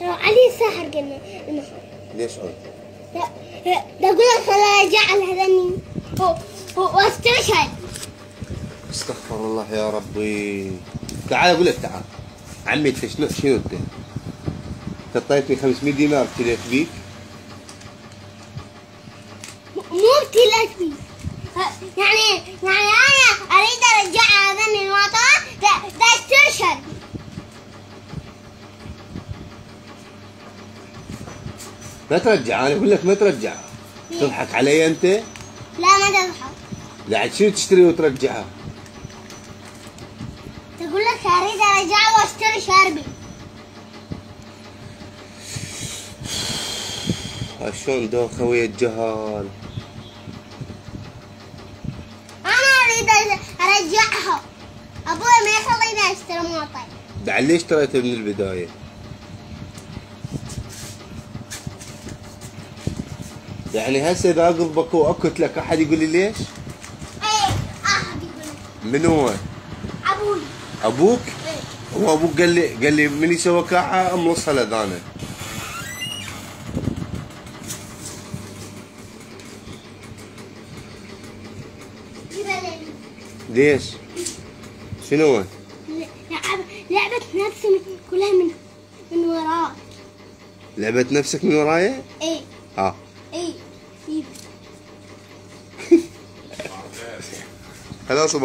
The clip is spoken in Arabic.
علي ساحر قلنا المحل. ليش قلت؟ ده اقول لك انا رجع هذني واستشهد. استغفر الله يا ربي. تعال اقول لك تعال. عمي انت شنو انت؟ اعطيتني 500 دينار ابتليت بيك؟ مو ابتليت بيك. يعني انا اريد ارجع هذني الوطن ده استشهد. ما ترجع، انا اقول لك ما ترجع. تضحك علي انت؟ لا ما تضحك. لا عاد شنو تشتري وترجعها؟ تقول لك اريد ارجع واشتري شربي. شلون دوخه ويا الجهال. انا اريد ارجعها. ابوي ما يخليني اشتري موطن. بعد ليش اشتريته من البدايه؟ يعني هسه اذا اقلبك واكت لك احد يقول لي ليش؟ ايه احد يقول لي. من هو؟ ابوي. ابوك؟ ايه. هو ابوك قال لي من يسوى كاعه املصها الاذانه. ليش؟ شنو هو؟ لعبة نفسي كلها من وراك. لعبة نفسك من ورايا؟ ايه. ها. ايه. خلاص.